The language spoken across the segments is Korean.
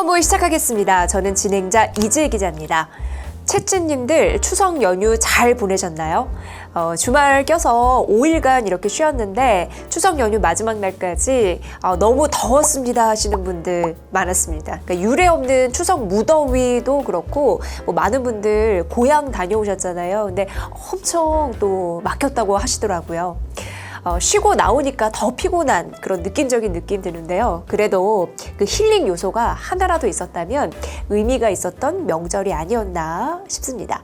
채권모의 시작하겠습니다. 저는 진행자 이지혜 기자입니다. 채찌님들 추석 연휴 잘 보내셨나요? 주말 껴서 5일간 이렇게 쉬었는데 추석 연휴 마지막 날까지 너무 더웠습니다 하시는 분들 많았습니다. 그러니까 유례 없는 추석 무더위도 그렇고 많은 분들 고향 다녀오셨잖아요. 근데 엄청 또 막혔다고 하시더라고요. 쉬고 나오니까 더 피곤한 그런 느낌적인 느낌 드는데요. 그래도 그 힐링 요소가 하나라도 있었다면 의미가 있었던 명절이 아니었나 싶습니다.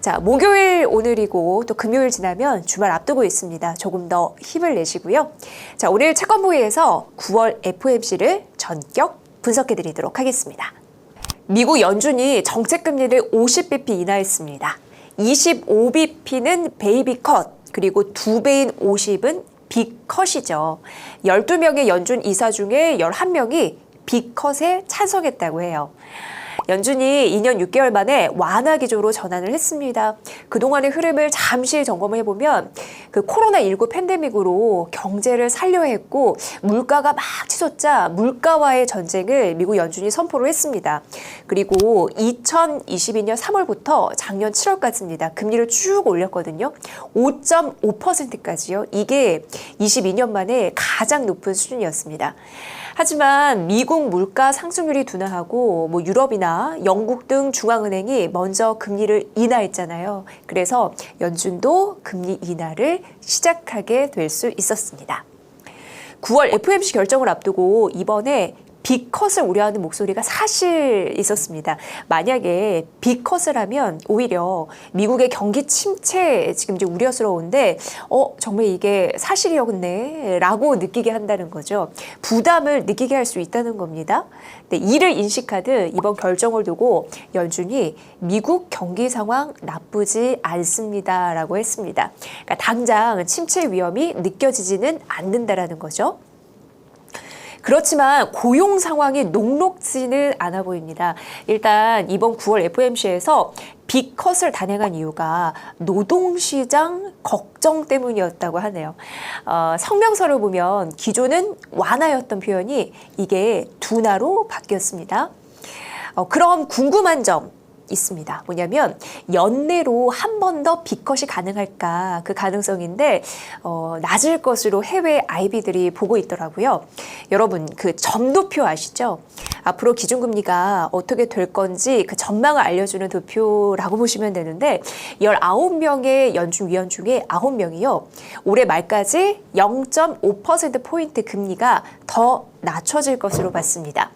자, 목요일 오늘이고 또 금요일 지나면 주말 앞두고 있습니다. 조금 더 힘을 내시고요. 자, 오늘 채권모의에서 9월 FOMC를 전격 분석해 드리도록 하겠습니다. 미국 연준이 정책금리를 50bp 인하했습니다. 25bp는 베이비 컷, 그리고 2배인 50은 빅컷이죠. 12명의 연준 이사 중에 11명이 빅컷에 찬성했다고 해요. 연준이 2년 6개월 만에 완화 기조로 전환을 했습니다. 그동안의 흐름을 잠시 점검을 해보면 그 코로나19 팬데믹으로 경제를 살려야 했고 물가가 막 치솟자 물가와의 전쟁을 미국 연준이 선포를 했습니다. 그리고 2022년 3월부터 작년 7월까지입니다. 금리를 쭉 올렸거든요. 5.5%까지요. 이게 22년 만에 가장 높은 수준이었습니다. 하지만 미국 물가 상승률이 둔화하고 유럽이나 영국 등 중앙은행이 먼저 금리를 인하했잖아요. 그래서 연준도 금리 인하를 시작하게 될 수 있었습니다. 9월 FOMC 결정을 앞두고 이번에 빅컷을 우려하는 목소리가 사실 있었습니다. 만약에 빅컷을 하면 오히려 미국의 경기 침체 지금 이제 우려스러운데 정말 이게 사실이었네 라고 느끼게 한다는 거죠. 부담을 느끼게 할 수 있다는 겁니다. 네, 이를 인식하듯 이번 결정을 두고 연준이 미국 경기 상황 나쁘지 않습니다 라고 했습니다. 그러니까 당장 침체 위험이 느껴지지는 않는다라는 거죠. 그렇지만 고용 상황이 녹록지는 않아 보입니다. 일단 이번 9월 FOMC에서 빅컷을 단행한 이유가 노동시장 걱정 때문이었다고 하네요. 성명서를 보면 기존은 완화였던 표현이 이게 둔화로 바뀌었습니다. 그럼 궁금한 점 있습니다. 뭐냐면 연내로 한 번 더 빅컷이 가능할까 그 가능성인데 낮을 것으로 해외 IB들이 보고 있더라고요. 여러분 그 점도표 아시죠? 앞으로 기준금리가 어떻게 될 건지 그 전망을 알려주는 도표라고 보시면 되는데 19명의 연준 위원 중에 9명이요. 올해 말까지 0.5%포인트 금리가 더 낮춰질 것으로 봤습니다.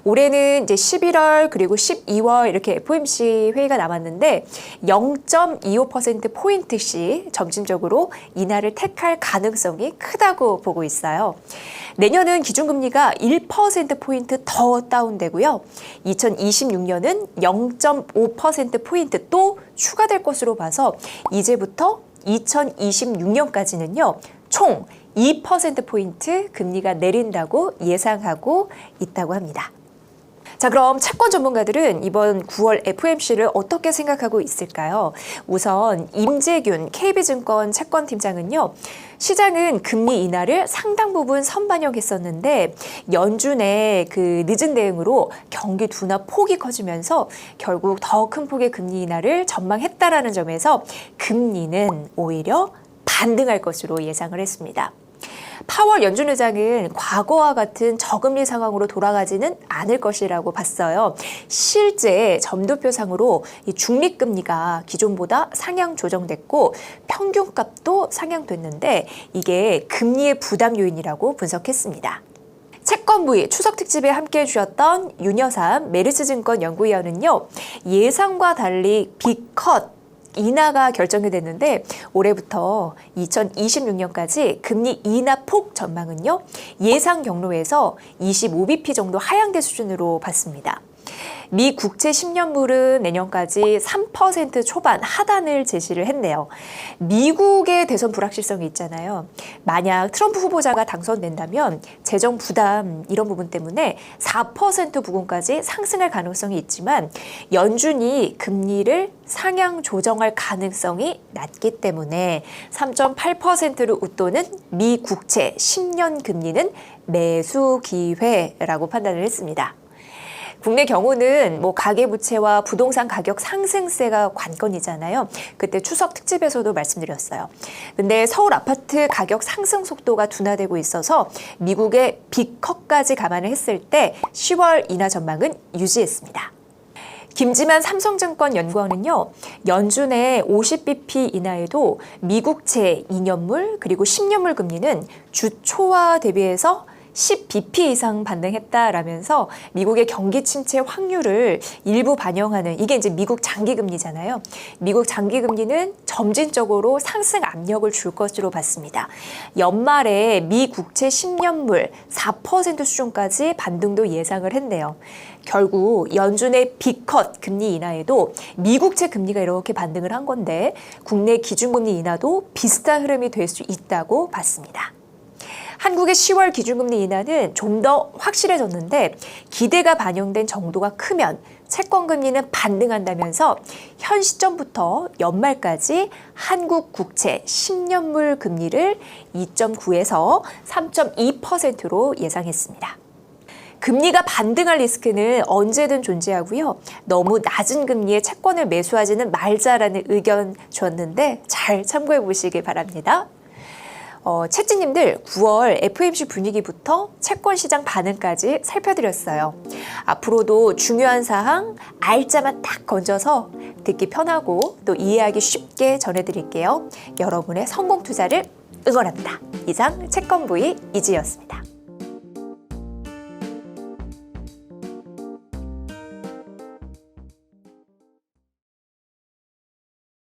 올해는 이제 11월 그리고 12월 이렇게 FOMC 회의가 남았는데 0.25%포인트씩 점진적으로 인하를 택할 가능성이 크다고 보고 있어요. 내년은 기준금리가 1%포인트 더 다운되고요. 2026년은 0.5%포인트 또 추가될 것으로 봐서 이제부터 2026년까지는요. 총 2%포인트 금리가 내린다고 예상하고 있다고 합니다. 자, 그럼 채권 전문가들은 이번 9월 FOMC를 어떻게 생각하고 있을까요? 우선 임재균 KB증권 채권팀장은요. 시장은 금리 인하를 상당 부분 선반영했었는데 연준의 그 늦은 대응으로 경기 둔화 폭이 커지면서 결국 더 큰 폭의 금리 인하를 전망했다라는 점에서 금리는 오히려 반등할 것으로 예상을 했습니다. 파월 연준 의장은 과거와 같은 저금리 상황으로 돌아가지는 않을 것이라고 봤어요. 실제 점도표상으로 이 중립금리가 기존보다 상향 조정됐고 평균값도 상향됐는데 이게 금리의 부담 요인이라고 분석했습니다. 채권 부위 추석 특집에 함께해 주셨던 윤여삼 메리츠증권 연구위원은요. 예상과 달리 빅컷 인하가 결정이 됐는데 올해부터 2026년까지 금리 인하 폭 전망은요. 예상 경로에서 25bp 정도 하향될 수준으로 봤습니다. 미 국채 10년물은 내년까지 3% 초반 하단을 제시를 했네요. 미국의 대선 불확실성이 있잖아요. 만약 트럼프 후보자가 당선된다면 재정 부담 이런 부분 때문에 4% 부근까지 상승할 가능성이 있지만 연준이 금리를 상향 조정할 가능성이 낮기 때문에 3.8%를 웃도는 미 국채 10년 금리는 매수 기회라고 판단을 했습니다. 국내 경우는 뭐 가계부채와 부동산 가격 상승세가 관건이잖아요. 그때 추석 특집에서도 말씀드렸어요. 근데 서울 아파트 가격 상승 속도가 둔화되고 있어서 미국의 빅컷까지 감안을 했을 때 10월 인하 전망은 유지했습니다. 김지만 삼성증권 연구원은요, 연준의 50bp 인하에도 미국채 2년물 그리고 10년물 금리는 주 초와 대비해서 10bp 이상 반등했다라면서 미국의 경기 침체 확률을 일부 반영하는, 이게 이제 미국 장기금리잖아요. 미국 장기금리는 점진적으로 상승 압력을 줄 것으로 봤습니다. 연말에 미 국채 10년물 4% 수준까지 반등도 예상을 했네요. 결국 연준의 빅컷 금리 인하에도 미국채 금리가 이렇게 반등을 한 건데 국내 기준금리 인하도 비슷한 흐름이 될 수 있다고 봤습니다. 한국의 10월 기준금리 인하는 좀 더 확실해졌는데 기대가 반영된 정도가 크면 채권금리는 반등한다면서 현 시점부터 연말까지 한국 국채 10년물 금리를 2.9에서 3.2%로 예상했습니다. 금리가 반등할 리스크는 언제든 존재하고요. 너무 낮은 금리에 채권을 매수하지는 말자라는 의견 줬는데 잘 참고해 보시길 바랍니다. 채찌님들 9월 FOMC 분위기부터 채권 시장 반응까지 살펴드렸어요. 앞으로도 중요한 사항 알짜만 딱 건져서 듣기 편하고 또 이해하기 쉽게 전해드릴게요. 여러분의 성공 투자를 응원합니다. 이상 채권부의 이지였습니다.